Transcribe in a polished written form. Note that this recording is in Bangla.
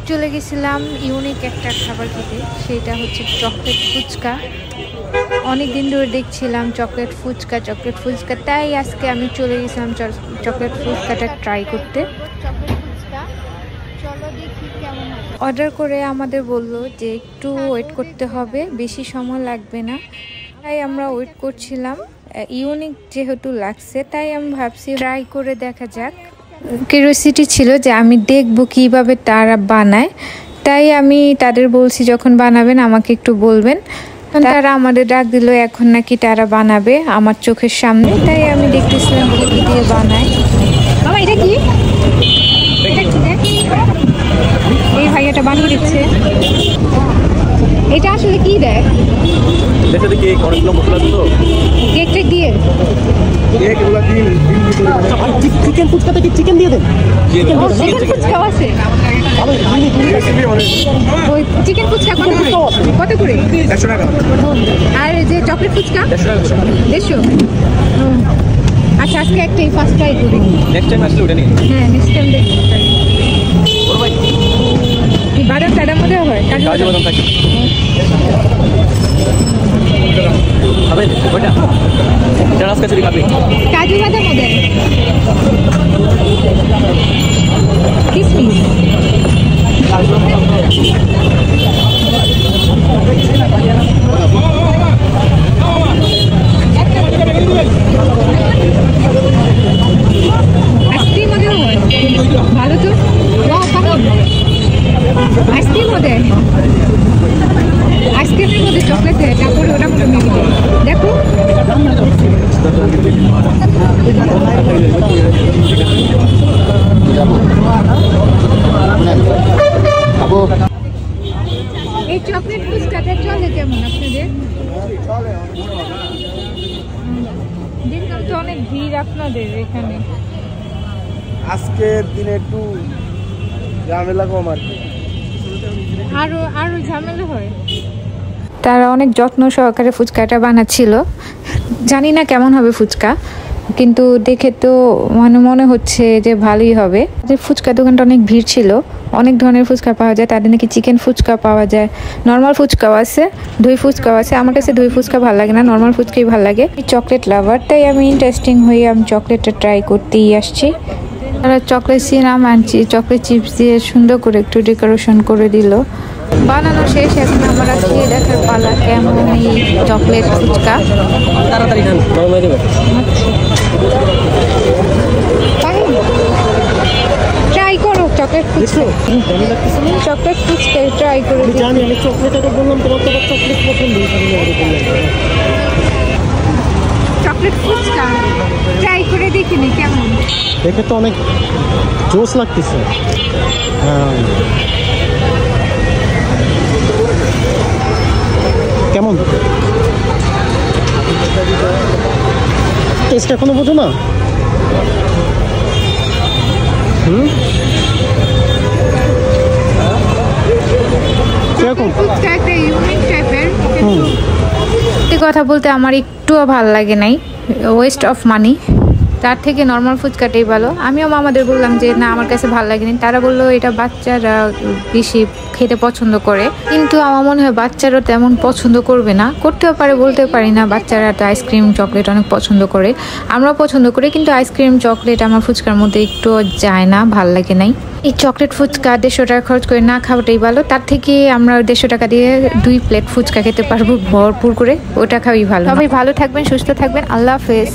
চলে গেছিলাম ইউনিক একটা খাবার খেতে, সেটা হচ্ছে চকলেট ফুচকা। অনেক দিন ধরে দেখছিলাম চকলেট ফুচকা, তাই আজকে আমি চলে গেছিলাম চকলেট ফুচকাটা ট্রাই করতে। অর্ডার করে আমাদের বললো যে একটু ওয়েট করতে হবে, বেশি সময় লাগবে না। তাই আমরা ওয়েট করছিলাম। ইউনিক যেহেতু লাগছে তাই আমি ভাবছি ট্রাই করে দেখা যাক। কিউরিওসিটি ছিল যে আমি দেখব কিভাবে তারা বানায়, তাই আমি তাদের বলছি যখন বানাবেন আমাকে একটু বলবেন। তারা আমাদের ডাক দিল, এখন নাকি তারা বানাবে আমার চোখের সামনে। তাই আমি দেখতেছিলাম কি দিয়ে বানায়। বাবা এটা কি? এই ভাইয়াটা বানিয়ে দিচ্ছে। এটা আসলে কি দেয়? কেকটা দিয়ে চিকেন ফুচকাতে কি চিকেন দিয়ে দেন? চিকেন ফুচকাও আছে। ওই চিকেন ফুচকা কত করে? 150 টাকা। আর যে চকলেট ফুচকা 150। আচ্ছা, আজকে একটাই ফার্স্ট ট্রাই করি। নেক্সট টাইম আসলে ওটা নিয়ে। হ্যাঁ, নেক্সট টাইম দেখি। বাদাম টাদাম মধ্যে হয়, কাজু বাদাম থাকে। খাবেন ওটা? চানাস কচুরি খাবেন? কাজু বাদাম মধ্যে কিসমিস। আইসক্রিম মধ্যেও হয়, ভালো তো। আইসক্রিম মধ্যে, আইসক্রিমের মধ্যে চকলেট দেয়, তারপরে ওটা মধ্যে মিলে দেখো। এই চকলেট ফুচকাটা চলে কেমন আপনাদের? দিনকাল তো অনেক ভিড় আপনাদের এখানে। আজকের দিনে একটু ঝামেলা কম আর কি। আরো ঝামেলা হয়। তারা অনেক যত্ন সহকারে ফুচকাটা বানাচ্ছিল। জানি না কেমন হবে ফুচকা, কিন্তু দেখে তো মনে হচ্ছে যে ভালোই হবে। যে ফুচকা দোকানটা অনেক ভিড় ছিল, অনেক ধরনের ফুচকা পাওয়া যায়। তাদের নাকি চিকেন ফুচকা পাওয়া যায়, নর্মাল ফুচকাও আছে, দই ফুচকাও আছে। আমার কাছে দই ফুচকা ভালো লাগে না, নর্মাল ফুচকাই ভালো লাগে। চকলেট লাভার, তাই আমি ইন্টারেস্টিং হয়ে আমি চকলেটটা ট্রাই করতেই আসছি। তারা চকলেট সিরাম আনছি, চকলেট চিপস দিয়ে সুন্দর করে একটু ডেকোরেশন করে দিল। বানানো শেষ, এখন আমরা খেয়ে দেখার পালা কেমন এই চকলেট ফুচকা। তাড়াতাড়ি খান, গরম হয়ে যাবে। ট্রাই করো chocolate fuchka. Chocolate fuchka try করে জানি আমি চকলেটটা বললাম, তোমার তো চকলেট পছন্দ। চকলেট ফুচকা ট্রাই করে দেখিনি কেমন। দেখে তো অনেক জোস লাগতেছে। কেমন টেস্ট এখনো বোঝো না? কিরকম একটা ইউনিক টাইপের। কথা বলতে আমার একটুও ভালো লাগে নাই, ওয়েস্ট অফ মানি। তার থেকে নর্মাল ফুচকাটাই ভালো। আমিও মামাদের বললাম যে না, আমার কাছে ভালো লাগেনি। তারা বললো এটা বাচ্চারা বেশি খেতে পছন্দ করে, কিন্তু আমার মনে হয় বাচ্চারা তেমন পছন্দ করবে না। করতেও পারে, বলতে পারি না। বাচ্চারা তো আইসক্রিম চকলেট অনেক পছন্দ করে, আমরাও পছন্দ করি, কিন্তু আইসক্রিম চকলেট আমার ফুচকার মধ্যে একটুও যায় না, ভাল লাগে নাই। এই চকলেট ফুচকা 150 টাকা খরচ করে না খাওয়াটাই ভালো। তার থেকে আমরা 150 টাকা দিয়ে 2 প্লেট ফুচকা খেতে পারবো ভরপুর করে, ওটা খাওয়াই ভালো। সবাই ভালো থাকবেন, সুস্থ থাকবেন, আল্লাহ হাফেজ।